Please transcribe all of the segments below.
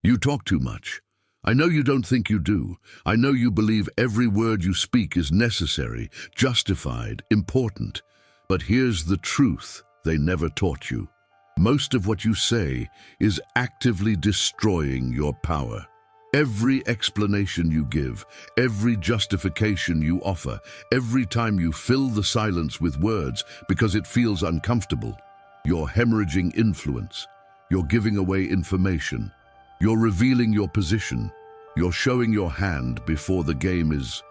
You talk too much. I know you don't think you do. I know you believe every word you speak is necessary, justified, important. But here's the truth they never taught you. Most of what you say is actively destroying your power. Every explanation you give, every justification you offer, every time you fill the silence with words because it feels uncomfortable, you're hemorrhaging influence. You're giving away information. You're revealing your position. You're showing your hand before the game is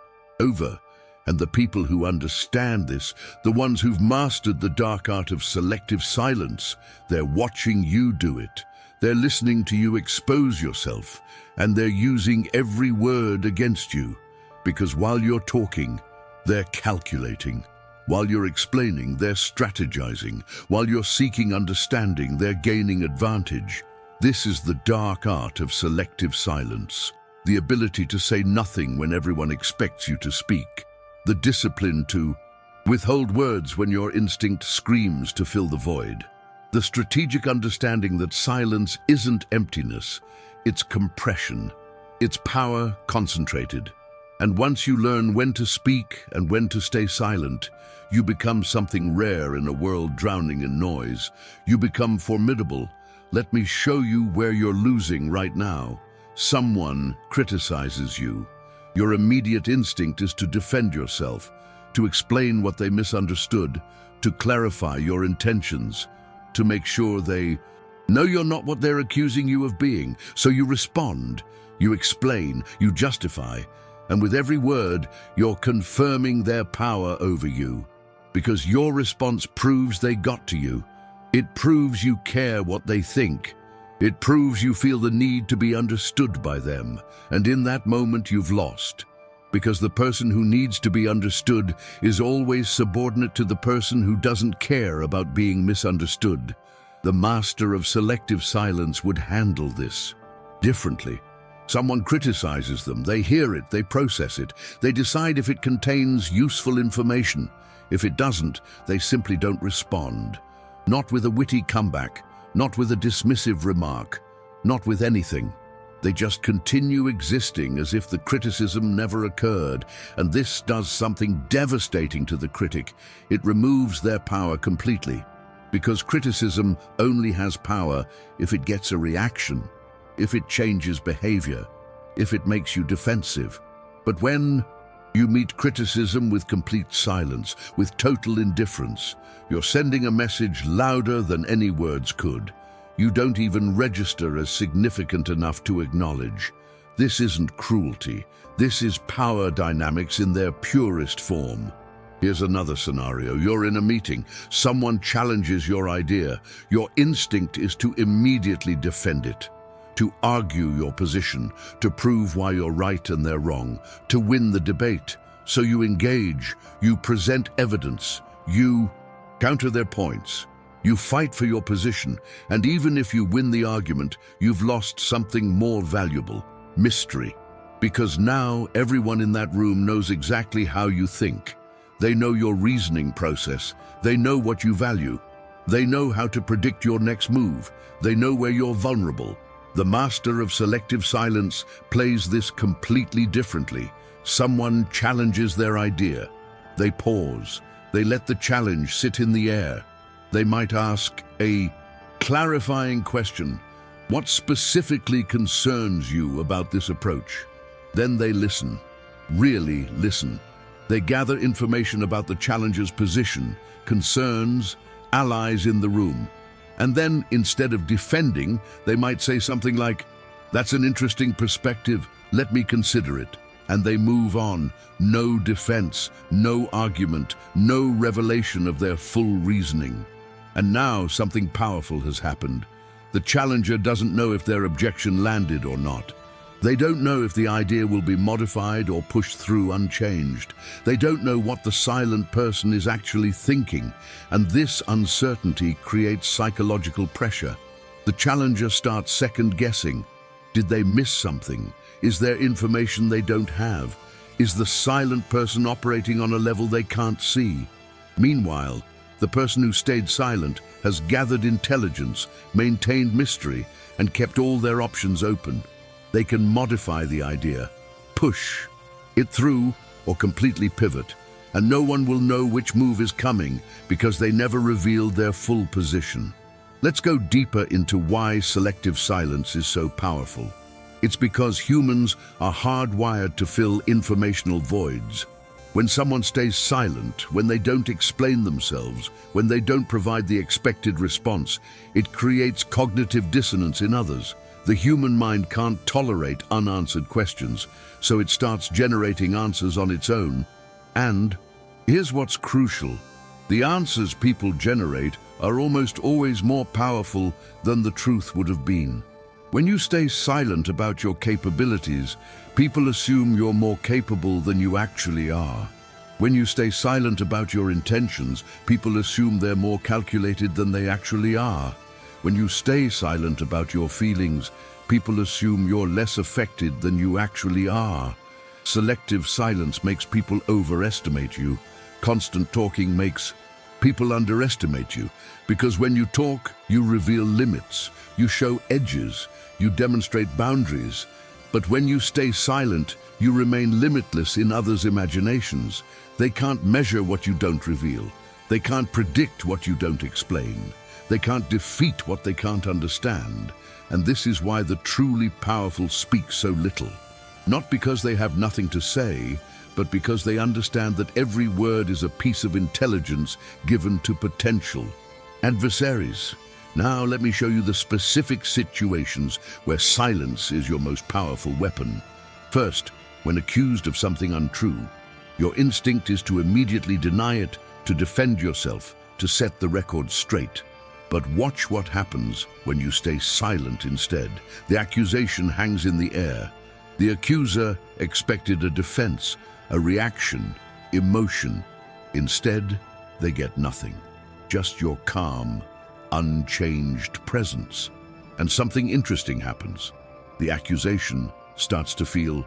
over. And the people who understand this, the ones who've mastered the dark art of selective silence, they're watching you do it. They're listening to you expose yourself, and they're using every word against you. Because while you're talking, they're calculating. While you're explaining, they're strategizing. While you're seeking understanding, they're gaining advantage. This is the dark art of selective silence. The ability to say nothing when everyone expects you to speak. The discipline to withhold words when your instinct screams to fill the void. The strategic understanding that silence isn't emptiness, it's compression. It's power concentrated. And once you learn when to speak and when to stay silent, you become something rare in a world drowning in noise. You become formidable. Let me show you where you're losing right now. Someone criticizes you. Your immediate instinct is to defend yourself, to explain what they misunderstood, to clarify your intentions, to make sure they know you're not what they're accusing you of being. So you respond, you explain, you justify, and with every word, you're confirming their power over you. Because your response proves they got to you. It proves you care what they think. It proves you feel the need to be understood by them, and in that moment you've lost. Because the person who needs to be understood is always subordinate to the person who doesn't care about being misunderstood. The master of selective silence would handle this differently. Someone criticizes them, they hear it, they process it, they decide if it contains useful information. If it doesn't, they simply don't respond. Not with a witty comeback, not with a dismissive remark, not with anything. They just continue existing as if the criticism never occurred, and this does something devastating to the critic. It removes their power completely. Because criticism only has power if it gets a reaction, if it changes behavior, if it makes you defensive. But when you meet criticism with complete silence, with total indifference, you're sending a message louder than any words could. You don't even register as significant enough to acknowledge. This isn't cruelty. This is power dynamics in their purest form. Here's another scenario. You're in a meeting. Someone challenges your idea. Your instinct is to immediately defend it, to argue your position, to prove why you're right and they're wrong, to win the debate. So you engage, you present evidence, you counter their points, you fight for your position, and even if you win the argument, you've lost something more valuable: mystery. Because now everyone in that room knows exactly how you think. They know your reasoning process. They know what you value. They know how to predict your next move. They know where you're vulnerable. The master of selective silence plays this completely differently. Someone challenges their idea. They pause. They let the challenge sit in the air. They might ask a clarifying question. What specifically concerns you about this approach? Then they listen, really listen. They gather information about the challenger's position, concerns, allies in the room. And then, instead of defending, they might say something like, "That's an interesting perspective, let me consider it." And they move on. No defense, no argument, no revelation of their full reasoning. And now something powerful has happened. The challenger doesn't know if their objection landed or not. They don't know if the idea will be modified or pushed through unchanged. They don't know what the silent person is actually thinking, and this uncertainty creates psychological pressure. The challenger starts second-guessing. Did they miss something? Is there information they don't have? Is the silent person operating on a level they can't see? Meanwhile, The person who stayed silent has gathered intelligence, maintained mystery, and kept all their options open. They can modify the idea, push it through, or completely pivot, and no one will know which move is coming because they never revealed their full position. Let's go deeper into why selective silence is so powerful. It's because humans are hardwired to fill informational voids. When someone stays silent, when they don't explain themselves, when they don't provide the expected response, it creates cognitive dissonance in others. The human mind can't tolerate unanswered questions, so it starts generating answers on its own. And here's what's crucial. The answers people generate are almost always more powerful than the truth would have been. When you stay silent about your capabilities, people assume you're more capable than you actually are. When you stay silent about your intentions, people assume they're more calculated than they actually are. When you stay silent about your feelings, people assume you're less affected than you actually are. Selective silence makes people overestimate you. Constant talking makes people underestimate you, because when you talk, you reveal limits, you show edges, you demonstrate boundaries. But when you stay silent, you remain limitless in others' imaginations. They can't measure what you don't reveal. They can't predict what you don't explain. They can't defeat what they can't understand. And this is why the truly powerful speak so little. Not because they have nothing to say, but because they understand that every word is a piece of intelligence given to potential adversaries. Now let me show you the specific situations where silence is your most powerful weapon. First, when accused of something untrue, your instinct is to immediately deny it, to defend yourself, to set the record straight. But watch what happens when you stay silent instead. The accusation hangs in the air. The accuser expected a defense, a reaction, emotion. Instead, they get nothing. Just your calm, unchanged presence. And something interesting happens. The accusation starts to feel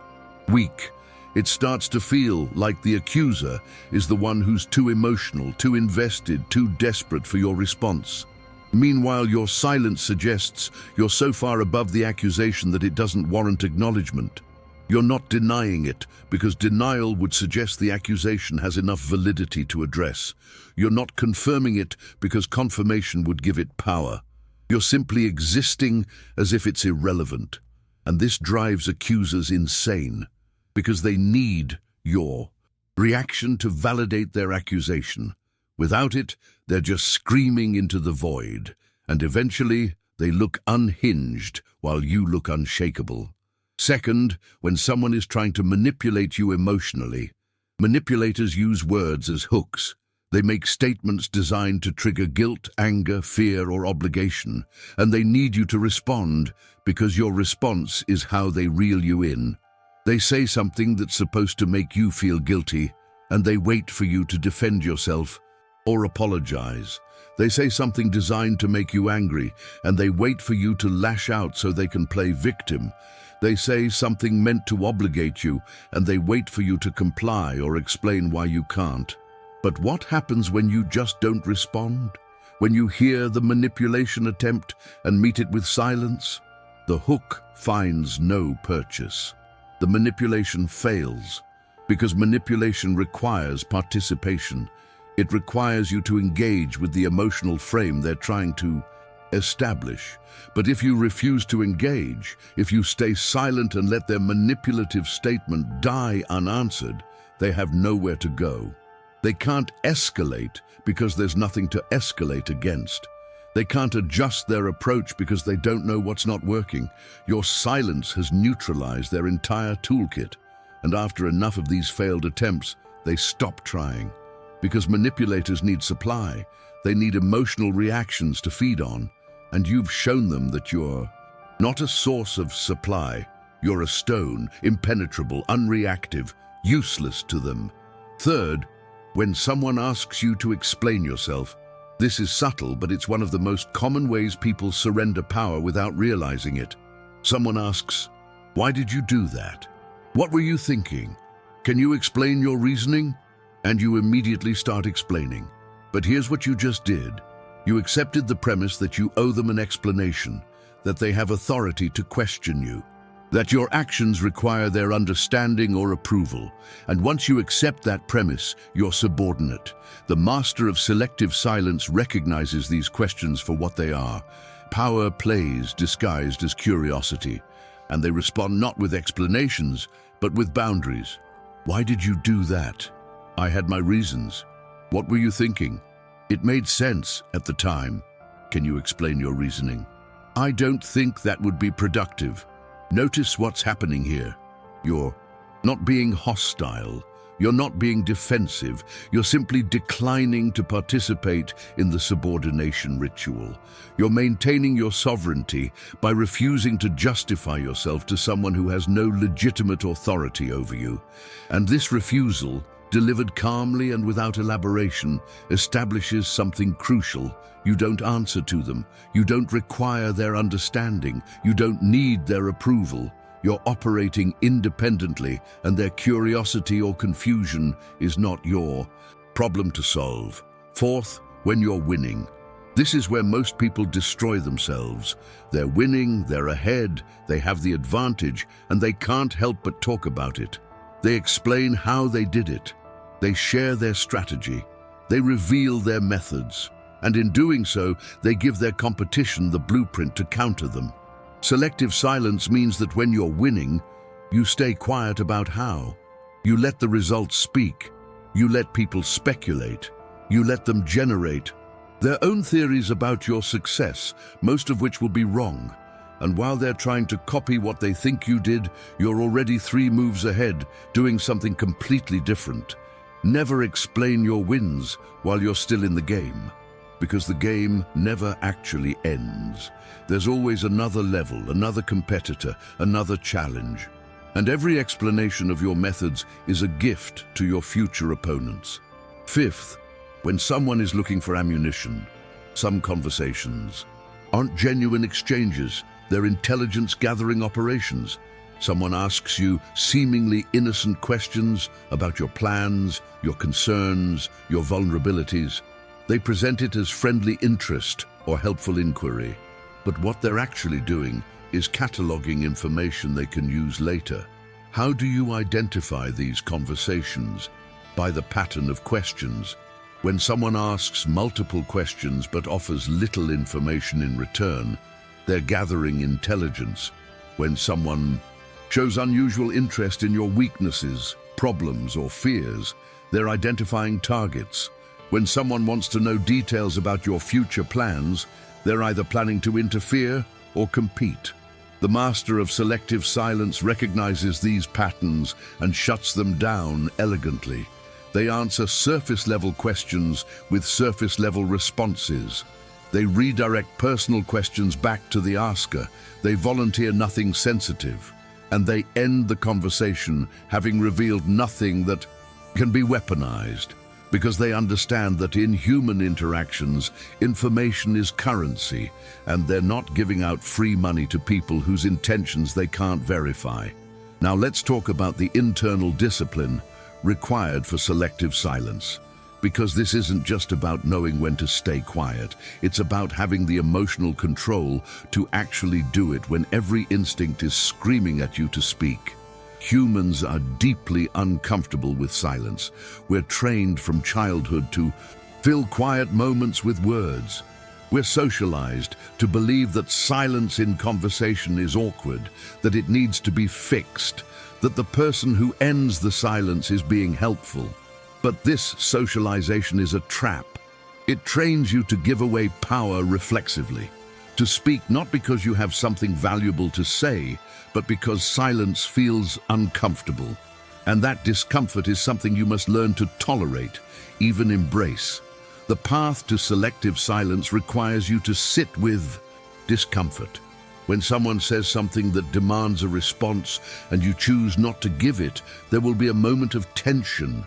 weak. It starts to feel like the accuser is the one who's too emotional, too invested, too desperate for your response. Meanwhile, your silence suggests you're so far above the accusation that it doesn't warrant acknowledgement. You're not denying it, because denial would suggest the accusation has enough validity to address. You're not confirming it, because confirmation would give it power. You're simply existing as if it's irrelevant. And this drives accusers insane, because they need your reaction to validate their accusation. Without it, they're just screaming into the void, and eventually they look unhinged while you look unshakable. Second, when someone is trying to manipulate you emotionally, manipulators use words as hooks. They make statements designed to trigger guilt, anger, fear, or obligation, and they need you to respond because your response is how they reel you in. They say something that's supposed to make you feel guilty, and they wait for you to defend yourself or apologize. They say something designed to make you angry, and they wait for you to lash out so they can play victim. They say something meant to obligate you, and they wait for you to comply or explain why you can't. But what happens when you just don't respond? When you hear the manipulation attempt and meet it with silence? The hook finds no purchase. The manipulation fails, because manipulation requires participation. It requires you to engage with the emotional frame they're trying to establish. But if you refuse to engage, if you stay silent and let their manipulative statement die unanswered, they have nowhere to go. They can't escalate because there's nothing to escalate against. They can't adjust their approach because they don't know what's not working. Your silence has neutralized their entire toolkit. And after enough of these failed attempts, they stop trying. Because manipulators need supply. They need emotional reactions to feed on. And you've shown them that you're not a source of supply. You're a stone, impenetrable, unreactive, useless to them. Third, when someone asks you to explain yourself, this is subtle, but it's one of the most common ways people surrender power without realizing it. Someone asks, "Why did you do that? What were you thinking? Can you explain your reasoning?" And you immediately start explaining. But here's what you just did. You accepted the premise that you owe them an explanation, that they have authority to question you, that your actions require their understanding or approval. And once you accept that premise, you're subordinate. The master of selective silence recognizes these questions for what they are: power plays disguised as curiosity. And they respond not with explanations, but with boundaries. Why did you do that? I had my reasons. What were you thinking? It made sense at the time. Can you explain your reasoning? I don't think that would be productive. Notice what's happening here. You're not being hostile. You're not being defensive. You're simply declining to participate in the subordination ritual. You're maintaining your sovereignty by refusing to justify yourself to someone who has no legitimate authority over you. And this refusal, delivered calmly and without elaboration, establishes something crucial. You don't answer to them. You don't require their understanding. You don't need their approval. You're operating independently, and their curiosity or confusion is not your problem to solve. Fourth, when you're winning. This is where most people destroy themselves. They're winning, they're ahead, they have the advantage, and they can't help but talk about it. They explain how they did it. They share their strategy. They reveal their methods. And in doing so, they give their competition the blueprint to counter them. Selective silence means that when you're winning, you stay quiet about how. You let the results speak. You let people speculate. You let them generate their own theories about your success, most of which will be wrong. And while they're trying to copy what they think you did, you're already 3 moves ahead, doing something completely different. Never explain your wins while you're still in the game, because the game never actually ends. There's always another level, another competitor, another challenge. And every explanation of your methods is a gift to your future opponents. Fifth, when someone is looking for ammunition, some conversations aren't genuine exchanges, they're intelligence-gathering operations. Someone asks you seemingly innocent questions about your plans, your concerns, your vulnerabilities. They present it as friendly interest or helpful inquiry. But what they're actually doing is cataloging information they can use later. How do you identify these conversations? By the pattern of questions. When someone asks multiple questions but offers little information in return, they're gathering intelligence. When someone shows unusual interest in your weaknesses, problems, or fears, they're identifying targets. When someone wants to know details about your future plans, they're either planning to interfere or compete. The master of selective silence recognizes these patterns and shuts them down elegantly. They answer surface-level questions with surface-level responses. They redirect personal questions back to the asker. They volunteer nothing sensitive. And they end the conversation having revealed nothing that can be weaponized, because they understand that in human interactions, information is currency, and they're not giving out free money to people whose intentions they can't verify. Now let's talk about the internal discipline required for selective silence, because this isn't just about knowing when to stay quiet. It's about having the emotional control to actually do it when every instinct is screaming at you to speak. Humans are deeply uncomfortable with silence. We're trained from childhood to fill quiet moments with words. We're socialized to believe that silence in conversation is awkward, that it needs to be fixed, that the person who ends the silence is being helpful. But this socialization is a trap. It trains you to give away power reflexively, to speak not because you have something valuable to say, but because silence feels uncomfortable. And that discomfort is something you must learn to tolerate, even embrace. The path to selective silence requires you to sit with discomfort. When someone says something that demands a response and you choose not to give it, there will be a moment of tension.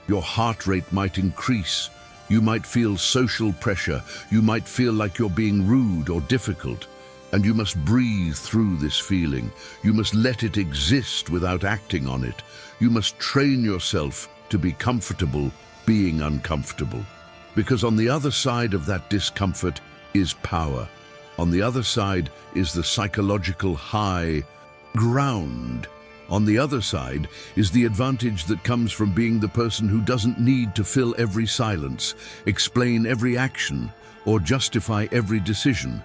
Your heart rate might increase. You might feel social pressure. You might feel like you're being rude or difficult. And you must breathe through this feeling. You must let it exist without acting on it. You must train yourself to be comfortable being uncomfortable. Because on the other side of that discomfort is power. On the other side is the psychological high ground. On the other side is the advantage that comes from being the person who doesn't need to fill every silence, explain every action, or justify every decision.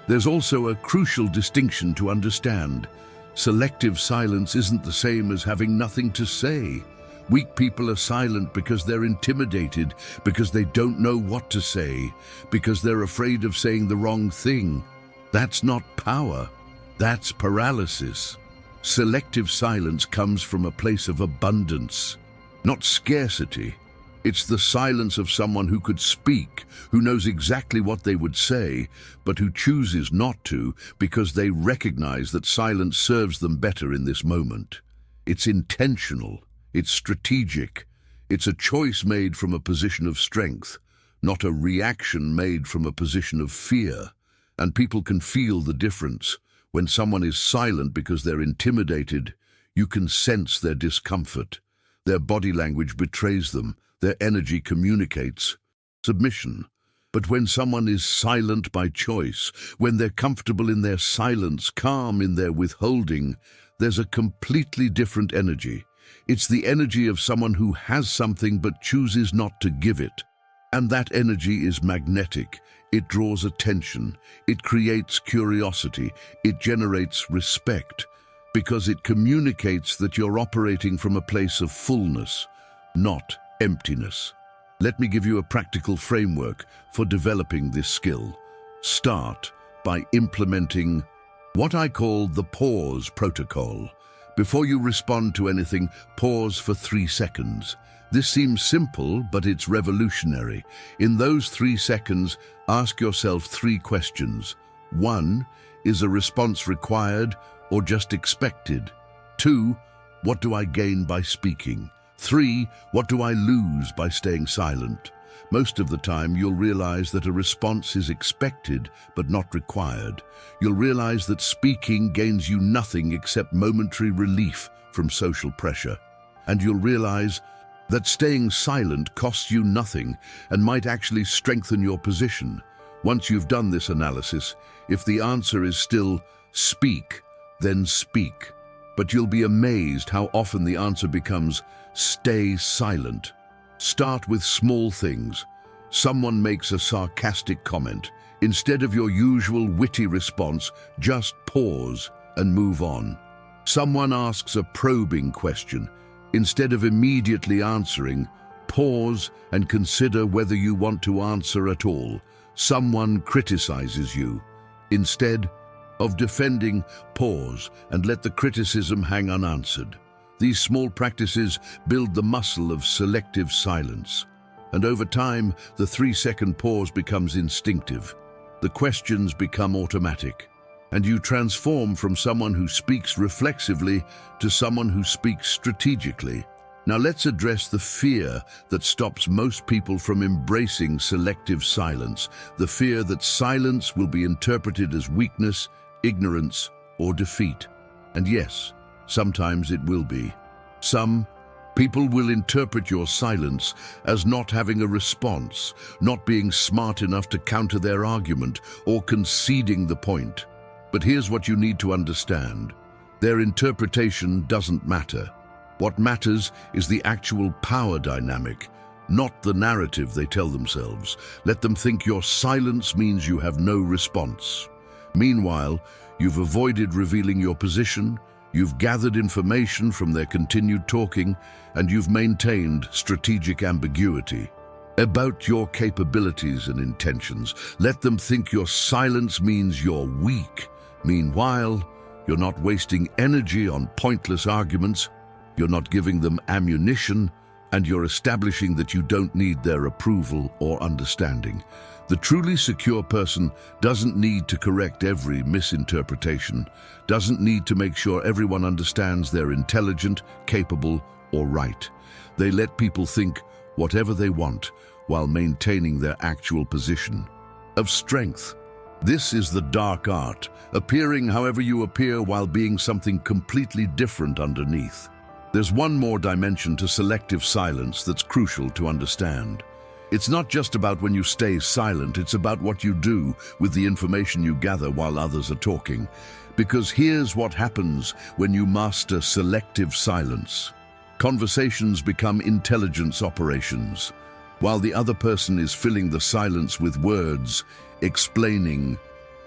There's also a crucial distinction to understand. Selective silence isn't the same as having nothing to say. Weak people are silent because they're intimidated, because they don't know what to say, because they're afraid of saying the wrong thing. That's not power. That's paralysis. Selective silence comes from a place of abundance, not scarcity. It's the silence of someone who could speak, who knows exactly what they would say, but who chooses not to because they recognize that silence serves them better in this moment. It's intentional, it's strategic, it's a choice made from a position of strength, not a reaction made from a position of fear. And people can feel the difference. When someone is silent because they're intimidated, you can sense their discomfort. Their body language betrays them. Their energy communicates submission. But when someone is silent by choice, when they're comfortable in their silence, calm in their withholding, there's a completely different energy. It's the energy of someone who has something but chooses not to give it. And that energy is magnetic. It draws attention, it creates curiosity, it generates respect, because it communicates that you're operating from a place of fullness, not emptiness. Let me give you a practical framework for developing this skill. Start by implementing what I call the pause protocol. Before you respond to anything, pause for 3 seconds. This seems simple, but it's revolutionary. In those 3 seconds, ask yourself 3 questions. 1, is a response required or just expected? 2, what do I gain by speaking? 3, what do I lose by staying silent? Most of the time, you'll realize that a response is expected but not required. You'll realize that speaking gains you nothing except momentary relief from social pressure. And you'll realize that staying silent costs you nothing and might actually strengthen your position. Once you've done this analysis, if the answer is still speak, then speak. But you'll be amazed how often the answer becomes stay silent. Start with small things. Someone makes a sarcastic comment. Instead of your usual witty response, just pause and move on. Someone asks a probing question. Instead of immediately answering, pause and consider whether you want to answer at all. Someone criticizes you. Instead of defending, pause and let the criticism hang unanswered. These small practices build the muscle of selective silence. And over time, the 3-second pause becomes instinctive. The questions become automatic. And you transform from someone who speaks reflexively to someone who speaks strategically. Now let's address the fear that stops most people from embracing selective silence, the fear that silence will be interpreted as weakness, ignorance, or defeat. And yes, sometimes it will be. Some people will interpret your silence as not having a response, not being smart enough to counter their argument, or conceding the point. But here's what you need to understand. Their interpretation doesn't matter. What matters is the actual power dynamic, not the narrative they tell themselves. Let them think your silence means you have no response. Meanwhile, you've avoided revealing your position, you've gathered information from their continued talking, and you've maintained strategic ambiguity about your capabilities and intentions. Let them think your silence means you're weak. Meanwhile, you're not wasting energy on pointless arguments, you're not giving them ammunition, and you're establishing that you don't need their approval or understanding. The truly secure person doesn't need to correct every misinterpretation, doesn't need to make sure everyone understands they're intelligent, capable, or right. They let people think whatever they want while maintaining their actual position of strength. This is the dark art, appearing however you appear while being something completely different underneath. There's one more dimension to selective silence that's crucial to understand. It's not just about when you stay silent, it's about what you do with the information you gather while others are talking. Because here's what happens when you master selective silence. Conversations become intelligence operations. While the other person is filling the silence with words, explaining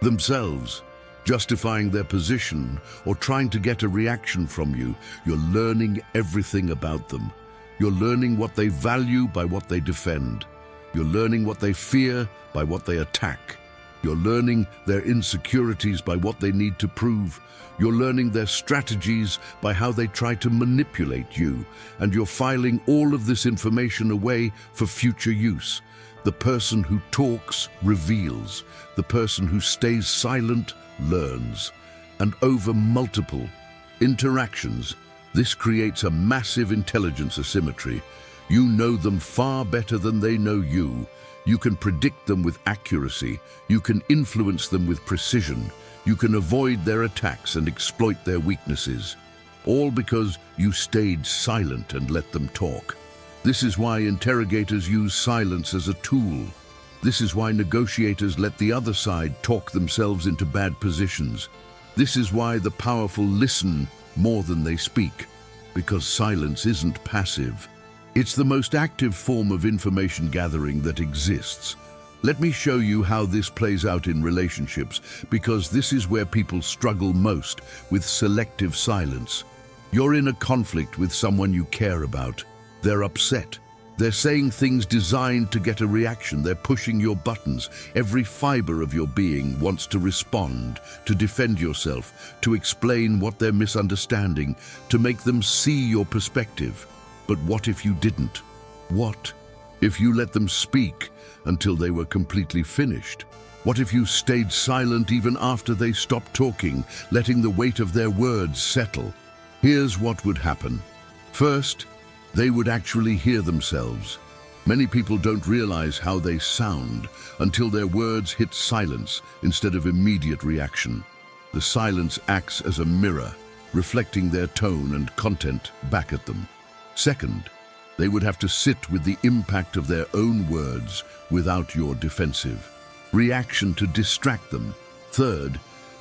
themselves, justifying their position, or trying to get a reaction from you, you're learning everything about them. You're learning what they value by what they defend. You're learning what they fear by what they attack. You're learning their insecurities by what they need to prove. You're learning their strategies by how they try to manipulate you. And you're filing all of this information away for future use. The person who talks reveals. The person who stays silent learns. And over multiple interactions, this creates a massive intelligence asymmetry. You know them far better than they know you. You can predict them with accuracy. You can influence them with precision. You can avoid their attacks and exploit their weaknesses. All because you stayed silent and let them talk. This is why interrogators use silence as a tool. This is why negotiators let the other side talk themselves into bad positions. This is why the powerful listen more than they speak. Because silence isn't passive. It's the most active form of information gathering that exists. Let me show you how this plays out in relationships, because this is where people struggle most with selective silence. You're in a conflict with someone you care about. They're upset. They're saying things designed to get a reaction. They're pushing your buttons. Every fiber of your being wants to respond, to defend yourself, to explain what they're misunderstanding, to make them see your perspective. But what if you didn't? What if you let them speak until they were completely finished? What if you stayed silent even after they stopped talking, letting the weight of their words settle? Here's what would happen. First, they would actually hear themselves. Many people don't realize how they sound until their words hit silence instead of immediate reaction. The silence acts as a mirror, reflecting their tone and content back at them. Second, they would have to sit with the impact of their own words without your defensive reaction to distract them. Third,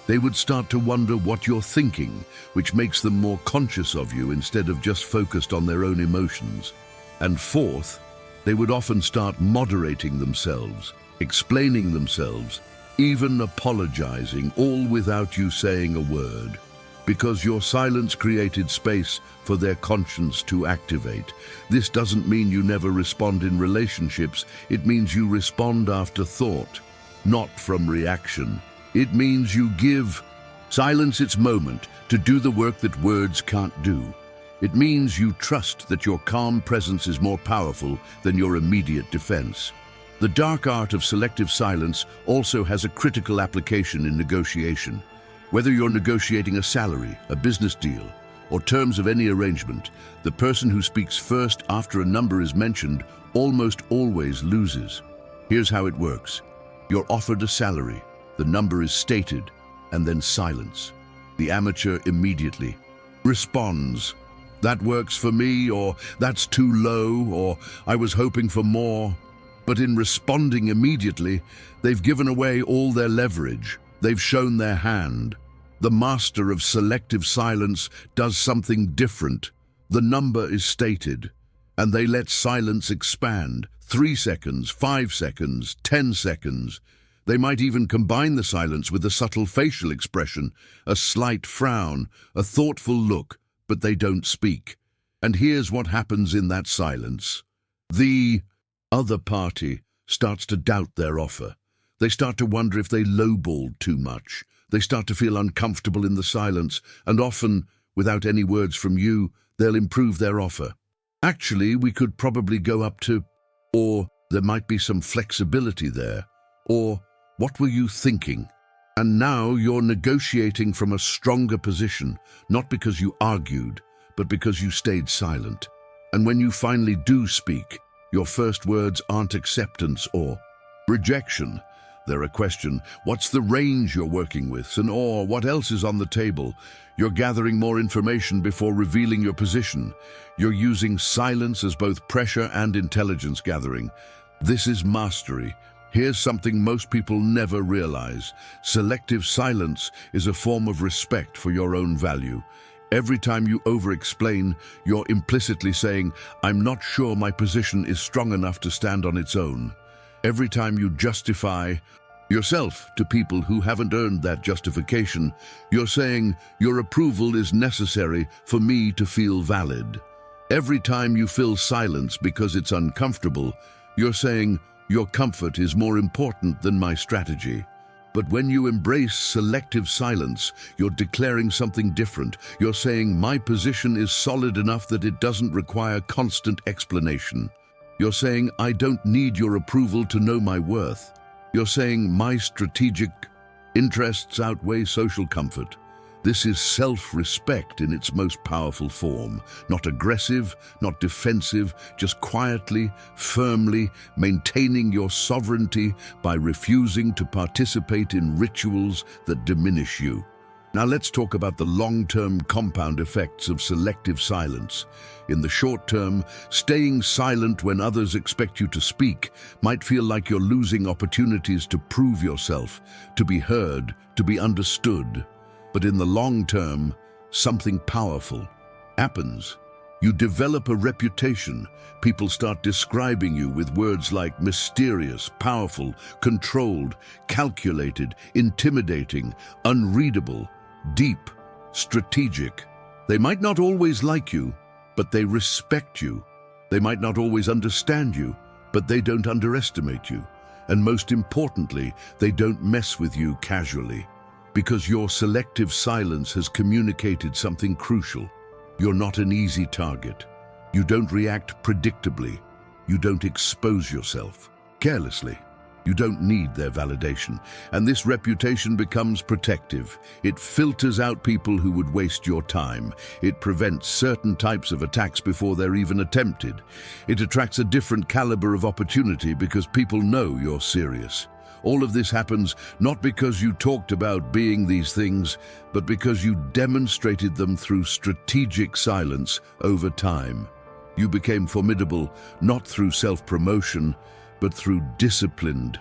they would start to wonder what you're thinking, which makes them more conscious of you instead of just focused on their own emotions. And fourth, they would often start moderating themselves, explaining themselves, even apologizing, all without you saying a word. Because your silence created space for their conscience to activate. This doesn't mean you never respond in relationships. It means you respond after thought, not from reaction. It means you give silence its moment to do the work that words can't do. It means you trust that your calm presence is more powerful than your immediate defense. The dark art of selective silence also has a critical application in negotiation. Whether you're negotiating a salary, a business deal, or terms of any arrangement, the person who speaks first after a number is mentioned almost always loses. Here's how it works. You're offered a salary, the number is stated, and then silence. The amateur immediately responds, "That works for me," or "That's too low," or "I was hoping for more." But in responding immediately, they've given away all their leverage. They've shown their hand. The master of selective silence does something different. The number is stated, and they let silence expand. 3 seconds, 5 seconds, 10 seconds. They might even combine the silence with a subtle facial expression, a slight frown, a thoughtful look, but they don't speak. And here's what happens in that silence. The other party starts to doubt their offer. They start to wonder if they lowballed too much. They start to feel uncomfortable in the silence, and often, without any words from you, they'll improve their offer. "Actually, we could probably go up to," or "there might be some flexibility there," or "what were you thinking?" And now you're negotiating from a stronger position, not because you argued, but because you stayed silent. And when you finally do speak, your first words aren't acceptance or rejection. They're a question. What's the range you're working with? And or what else is on the table? You're gathering more information before revealing your position. You're using silence as both pressure and intelligence gathering. This is mastery. Here's something most people never realize. Selective silence is a form of respect for your own value. Every time you over-explain, you're implicitly saying, "I'm not sure my position is strong enough to stand on its own." Every time you justify yourself to people who haven't earned that justification, you're saying, "Your approval is necessary for me to feel valid." Every time you fill silence because it's uncomfortable, you're saying, "Your comfort is more important than my strategy." But when you embrace selective silence, you're declaring something different. You're saying, "My position is solid enough that it doesn't require constant explanation." You're saying, "I don't need your approval to know my worth." You're saying, "My strategic interests outweigh social comfort." This is self-respect in its most powerful form. Not aggressive, not defensive, just quietly, firmly maintaining your sovereignty by refusing to participate in rituals that diminish you. Now let's talk about the long-term compound effects of selective silence. In the short term, staying silent when others expect you to speak might feel like you're losing opportunities to prove yourself, to be heard, to be understood. But in the long term, something powerful happens. You develop a reputation. People start describing you with words like mysterious, powerful, controlled, calculated, intimidating, unreadable, deep, strategic. They might not always like you, but they respect you. They might not always understand you, but they don't underestimate you. And most importantly, they don't mess with you casually. Because your selective silence has communicated something crucial. You're not an easy target. You don't react predictably. You don't expose yourself carelessly. You don't need their validation. And this reputation becomes protective. It filters out people who would waste your time. It prevents certain types of attacks before they're even attempted. It attracts a different caliber of opportunity because people know you're serious. All of this happens not because you talked about being these things, but because you demonstrated them through strategic silence over time. You became formidable not through self-promotion, but through disciplined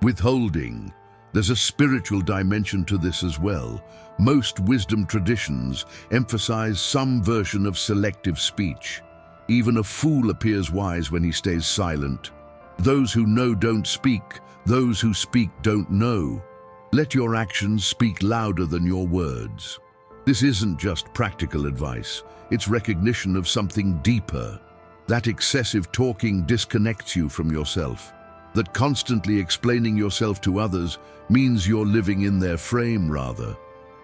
withholding. There's a spiritual dimension to this as well. Most wisdom traditions emphasize some version of selective speech. Even a fool appears wise when he stays silent. Those who know don't speak. Those who speak don't know. Let your actions speak louder than your words. This isn't just practical advice. It's recognition of something deeper. That excessive talking disconnects you from yourself. That constantly explaining yourself to others means you're living in their frame rather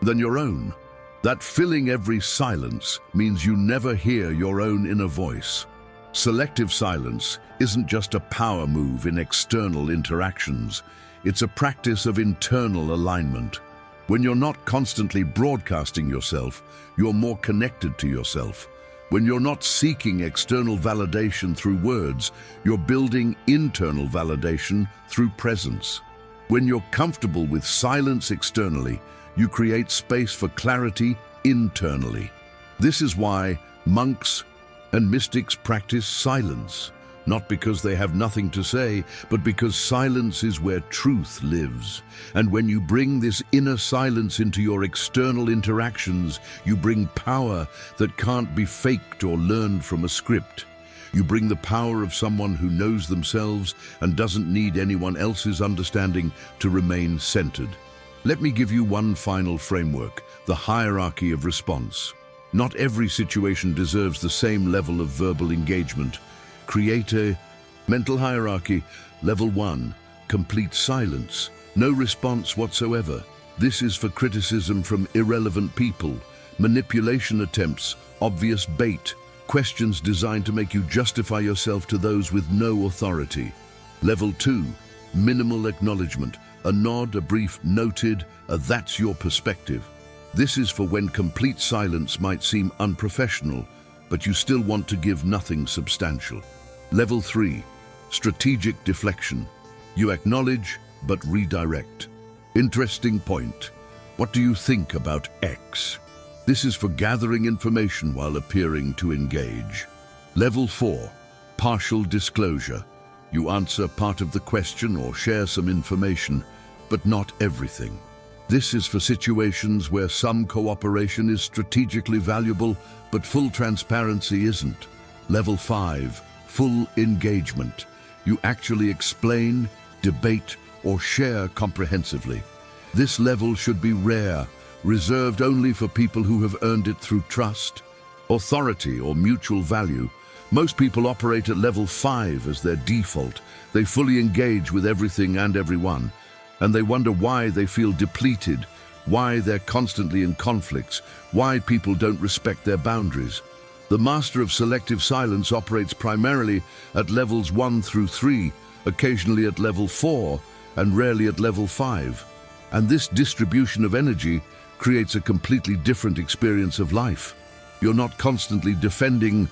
than your own. That filling every silence means you never hear your own inner voice. Selective silence isn't just a power move in external interactions. It's a practice of internal alignment. When you're not constantly broadcasting yourself, you're more connected to yourself. When you're not seeking external validation through words, you're building internal validation through presence. When you're comfortable with silence externally, you create space for clarity internally. This is why monks and mystics practice silence, not because they have nothing to say, but because silence is where truth lives. And when you bring this inner silence into your external interactions, you bring power that can't be faked or learned from a script. You bring the power of someone who knows themselves and doesn't need anyone else's understanding to remain centered. Let me give you one final framework, the hierarchy of response. Not every situation deserves the same level of verbal engagement. Create a mental hierarchy. Level 1, complete silence. No response whatsoever. This is for criticism from irrelevant people, manipulation attempts, obvious bait, questions designed to make you justify yourself to those with no authority. Level 2, minimal acknowledgement. A nod, a brief noted, a "that's your perspective." This is for when complete silence might seem unprofessional, but you still want to give nothing substantial. Level 3, strategic deflection. You acknowledge, but redirect. Interesting point. What do you think about X? This is for gathering information while appearing to engage. Level 4, partial disclosure. You answer part of the question or share some information, but not everything. This is for situations where some cooperation is strategically valuable, but full transparency isn't. Level 5, full engagement. You actually explain, debate, or share comprehensively. This level should be rare, reserved only for people who have earned it through trust, authority, or mutual value. Most people operate at level 5 as their default. They fully engage with everything and everyone, and they wonder why they feel depleted, why they're constantly in conflicts, why people don't respect their boundaries. The master of selective silence operates primarily at levels 1 through 3, occasionally at level 4, and rarely at level 5. And this distribution of energy creates a completely different experience of life. You're not constantly defending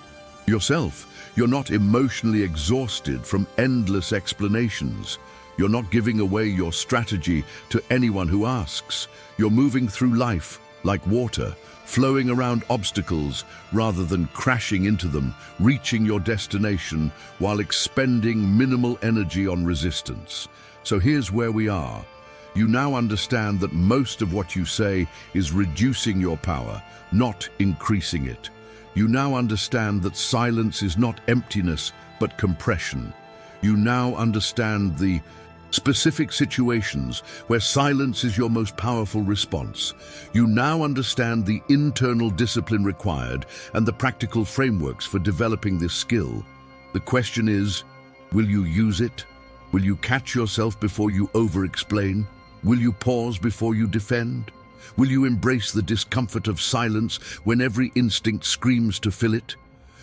yourself. You're not emotionally exhausted from endless explanations. You're not giving away your strategy to anyone who asks. You're moving through life like water, flowing around obstacles rather than crashing into them, reaching your destination while expending minimal energy on resistance. So here's where we are. You now understand that most of what you say is reducing your power, not increasing it. You now understand that silence is not emptiness, but compression. You now understand the specific situations where silence is your most powerful response. You now understand the internal discipline required and the practical frameworks for developing this skill. The question is, will you use it? Will you catch yourself before you over-explain? Will you pause before you defend? Will you embrace the discomfort of silence when every instinct screams to fill it?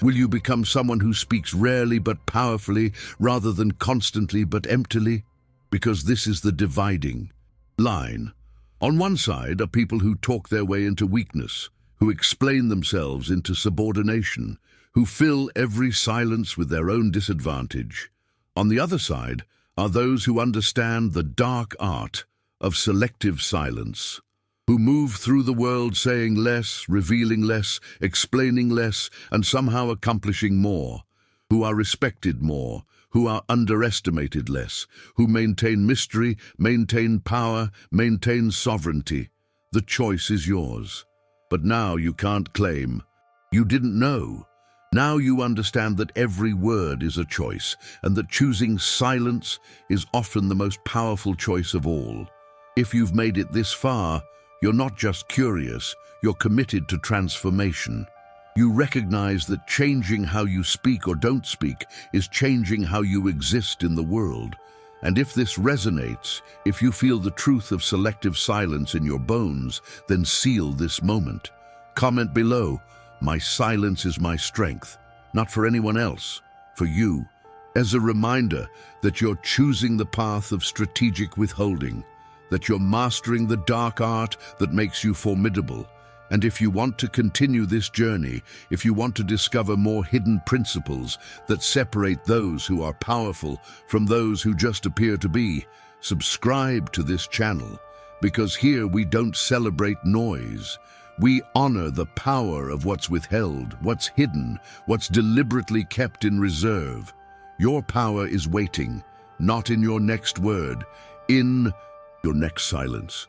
Will you become someone who speaks rarely but powerfully rather than constantly but emptily? Because this is the dividing line. On one side are people who talk their way into weakness, who explain themselves into subordination, who fill every silence with their own disadvantage. On the other side are those who understand the dark art of selective silence, who move through the world saying less, revealing less, explaining less, and somehow accomplishing more, who are respected more, who are underestimated less, who maintain mystery, maintain power, maintain sovereignty. The choice is yours. But now you can't claim you didn't know. Now you understand that every word is a choice, and that choosing silence is often the most powerful choice of all. If you've made it this far, you're not just curious, you're committed to transformation. You recognize that changing how you speak or don't speak is changing how you exist in the world. And if this resonates, if you feel the truth of selective silence in your bones, then seal this moment. Comment below, "My silence is my strength," not for anyone else, for you, as a reminder that you're choosing the path of strategic withholding, that you're mastering the dark art that makes you formidable. And if you want to continue this journey, if you want to discover more hidden principles that separate those who are powerful from those who just appear to be, subscribe to this channel, because here we don't celebrate noise. We honor the power of what's withheld, what's hidden, what's deliberately kept in reserve. Your power is waiting, not in your next word, in your next silence.